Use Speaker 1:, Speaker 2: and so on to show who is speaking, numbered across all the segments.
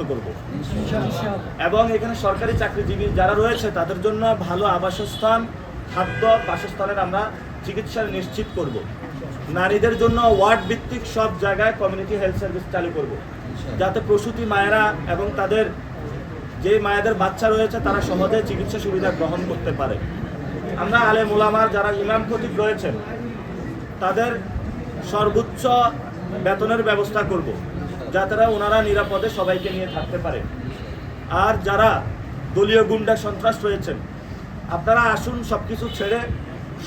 Speaker 1: মুক্ত করব এবং এখানে সরকারি চাকরিজীবী যারা রয়েছে তাদের জন্য ভালো আবাসস্থান, খাদ্য, বাসস্থানের আমরা চিকিৎসা নিশ্চিত করব। নারীদের জন্য ওয়ার্ড ভিত্তিক সব জায়গায় কমিউনিটি হেলথ সার্ভিস চালু করব, যাতে প্রসূতি মায়েরা এবং তাদের যে মায়েদের বাচ্চা রয়েছে তারা সহজে চিকিৎসা সুবিধা গ্রহণ করতে পারে। আমরা আলেম ওলামার যারা ইমাম খতিব রয়েছেন তাদের সর্বোচ্চ বেতনের ব্যবস্থা করব, যাতে ওনারা নিরাপদে সবাইকে নিয়ে থাকতে পারে। আর যারা দলীয় গুন্ডা সন্ত্রাস রয়েছেন আপনারা আসুন, সব কিছু ছেড়ে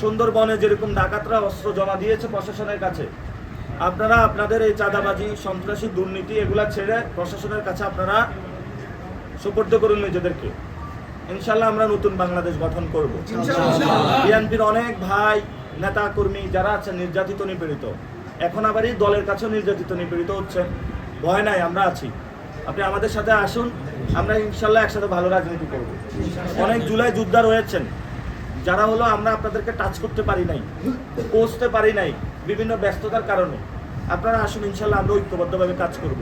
Speaker 1: সুন্দরবনে যেরকম ডাকাতরা অস্ত্র জমা দিয়েছে প্রশাসনের কাছে, আপনারা আপনাদের এই চাঁদাবাজি, সন্ত্রাসী, দুর্নীতি এগুলা ছেড়ে প্রশাসনের কাছে আপনারা সুপর্দ করুন নিজেদেরকে। ইনশাল্লাহ আমরা নতুন বাংলাদেশ গঠন করব। বিএনপির অনেক ভাই, নেতা কর্মী যারা আছেন নির্যাতিত, নিপীড়িত, এখন আবার এই দলের কাছেও নির্যাতিত, নিপীড়িত হচ্ছেন, ভয় নাই, আমরা আছি। আপনি আমাদের সাথে আসুন, আমরা ইনশাল্লাহ একসাথে ভালো রাজনীতি করব। অনেক জুলাই যোদ্ধা রয়েছেন যারা হলো আমরা আপনাদেরকে টাচ করতে পারি নাই, পৌঁছতে পারি নাই বিভিন্ন ব্যস্ততার কারণে। আপনারা আসুন, ইনশাল্লাহ আমরা ঐক্যবদ্ধভাবে কাজ করব।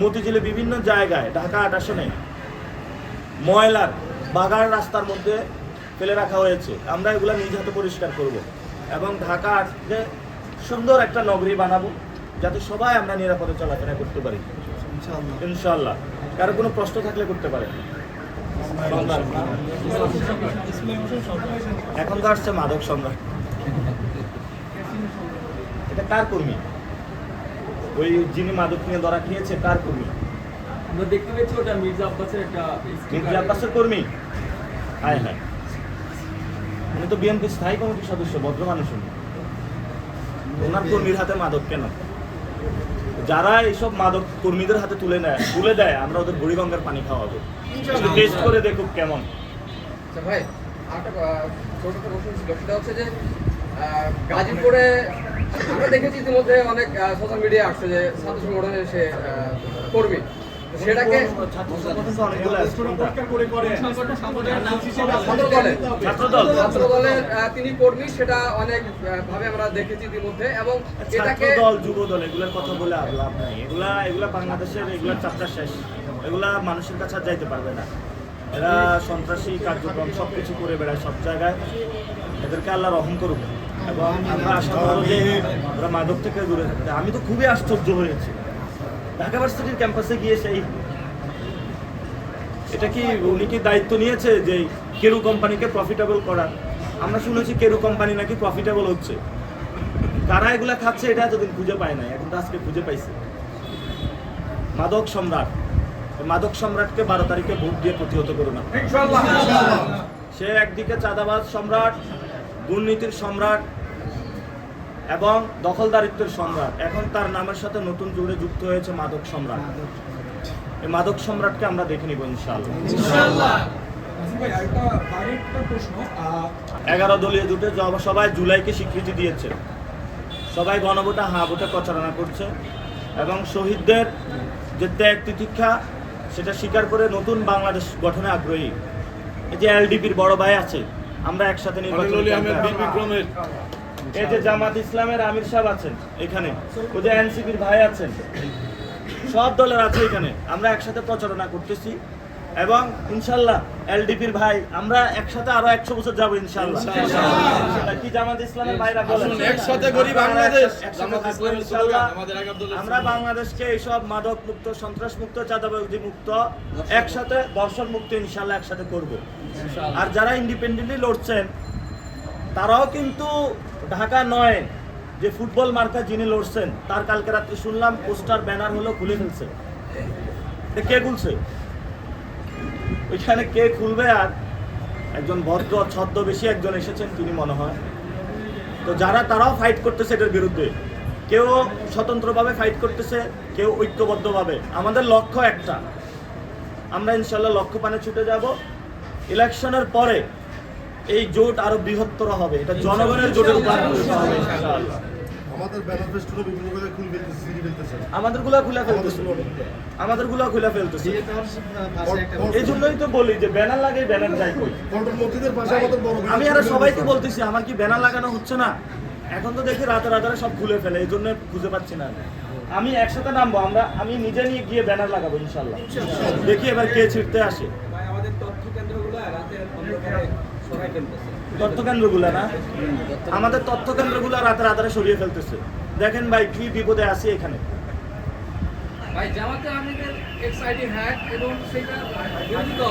Speaker 1: মতিঝিলে বিভিন্ন জায়গায়, ঢাকা ৮ আসনে ময়লার বাগার রাস্তার মধ্যে ফেলে রাখা হয়েছে, আমরা এগুলো নিজ হাতে পরিষ্কার করব এবং ঢাকা ৮কে সুন্দর একটা নগরী বানাবো, যাতে সবাই আমরা নিরাপদে চলাফেরা করতে পারি ইনশাল্লাহ। কারো কোনো প্রশ্ন থাকলে করতে পারেন। এখন তো আসছে মাদক সম্রাট, এটা কার কর্মী? ওই যিনি মাদক নিয়ে ধরা খেয়েছে কার কর্মী?
Speaker 2: আমরা দেখতে পেয়েছি ওটা মির্জা আব্বাসের একটা
Speaker 1: মির্জা আব্বাসের কর্মী। হ্যাঁ হ্যাঁ, উনি তো বিএনপি স্থায়ী কমিটির সদস্য, ভদ্র মানুষ উনি। ওনার কর্মীর হাতে মাদক কেন? যারা এইসব মাদক কর্মীদের হাতে তুলে দেয় আমরা ওদের বুড়িগঙ্গার পানি খাওয়াবো, টেস্ট করে দেখুক কেমন।
Speaker 3: ভাই একটা ছোট একটা প্রশ্ন ছিল, সেটা হচ্ছে যে গাজীপুরে আমরা দেখেছি ইতিমধ্যে অনেক সোশ্যাল মিডিয়া আসছে যে ছাত্র সংগঠনের সে কর্মী, সেটাকে ছাত্র দলের তিনি কর্মী, সেটা অনেক ভাবে আমরা দেখেছি ইতিমধ্যে। এবং এটাকে
Speaker 1: দল, যুব দল, এগুলোর কথা বলে লাভ নাই। এগুলা বাংলাদেশের এগুলার চাপটা শেষ, এগুলা মানুষের কাছে যাইতে পারবে না। এরা সন্ত্রাসী কার্যক্রম সবকিছু করে বেড়ায় সব জায়গায়, এদেরকে আল্লাহ রহম করুক এবং আমরা আশা করব যে ওরা মাদক থেকে দূরে থাকতে। আমি তো খুবই আশ্চর্য হয়েছি ঢাকা ভার্সিটির ক্যাম্পাসে গিয়ে, সেই এটা কি উনি কি দায়িত্ব নিয়েছে যে কেরু কোম্পানিকে প্রফিটেবল করার? আমরা শুনেছি কেরু কোম্পানি নাকি প্রফিটেবল হচ্ছে। কারা এগুলা খাচ্ছে এটা এতদিন খুঁজে পায় নাই, এখন তো আজকে খুঁজে পাইছে। মাদক সম্রাট, মাদক সম্রাটকে 12 তারিখে ভোট দিয়ে প্রতিহত করুন ইনশাআল্লাহ। সে একদিকে চাঁদাবাজ সম্রাট, দুর্নীতির সম্রাট এবং দখলদারিত্বের সম্রাট, এখন তার নামের সাথে নতুন জুড়ে যুক্ত হয়েছে মাদক সম্রাট। এই মাদক সম্রাটকে আমরা দেখে নিব ইনশাআল্লাহ। 11 দলীয় জোটে সবাই জুলাইকে স্বীকৃতি দিয়েছে, সবাই গণভোটে হা ভোটে প্রচারণা করছে এবং শহীদদের যে ত্যাগ তিতিক্ষা সেটা স্বীকার করে নতুন বাংলাদেশ গঠনে আগ্রহী। এই যে এলডিপির বড় ভাই আছে, আমরা একসাথে নির্বাচন, এই যে জামাত ইসলামের আমির সাহেব আছেন এখানে, ওই যে এনসিপির ভাই আছেন, সব দলের আছে এখানে, আমরা একসাথে প্রচারণা করতেছি এবং ইনশাল্লাহ এলডিপির ভাই আমরা একসাথে আরো 100 বছর যাবো ইনশাল্লাহ। কি জামাত ইসলামের ভাইরা বলেন একসাথে গড়ি বাংলাদেশ, আমরা বাংলাদেশকে এইসব মাদক মুক্ত, সন্ত্রাস মুক্ত, চাঁদাবাজি মুক্ত, একসাথে দর্শন মুক্ত ইনশাল্লাহ একসাথে করব। আর যারা ইন্ডিপেন্ডেন্টলি লড়ছেন তারাও কিন্তু ঢাকা 9 যে ফুটবল মার্কা যিনি লড়ছেন তার কালকে রাত্রে শুনলাম পোস্টার ব্যানার হলো খুলে ফেলছে। কে খুলছে? ওইখানে কে খুলবে? আর একজন ভদ্র ছদ্মবেশী একজন এসেছেন তিনি মনে হয়। তো যারা তারাও ফাইট করতেছে এটার বিরুদ্ধে, কেউ স্বতন্ত্রভাবে ফাইট করতেছে, কেউ ঐক্যবদ্ধভাবে। আমাদের লক্ষ্য একটা, আমরা ইনশাল্লাহ লক্ষ্য পানে ছুটে যাব। ইলেকশনের পরে এই জোট আরো বৃহত্তর হবে, এটা জনগণের জোটে রূপান্তরিত হবে ইনশাআল্লাহ। আমাদেরগুলো খুলে ফেলতেছে। এই জন্যই তো বলি যে ব্যানার লাগাই, ব্যানার যাই কই। আমি আর সবাইকে বলতেছি আমার কি ব্যানার লাগানো হচ্ছে না? এখন তো দেখি রাতে সব খুলে ফেলে, এই জন্য খুঁজে পাচ্ছি না। আমি একসাথে নামবো, আমি নিজে নিয়ে গিয়ে ব্যানার লাগাবো ইনশাল্লাহ। দেখি এবার কে ছিটতে আসে।
Speaker 2: আমাদের তথ্য কেন্দ্রগুলো রাতের অন্ধকারে সরাই ফেলতেছে।
Speaker 1: তথ্য কেন্দ্রগুলো না, আমাদের তথ্য কেন্দ্রগুলো রাতের আধারে সরিয়ে ফেলতেছে। দেখেন ভাই কি বিপদে আছি এখানে।
Speaker 3: ভাই জামাতে আমাদের এক্স আইডি হ্যাক এবং সেটা বিরোধী দল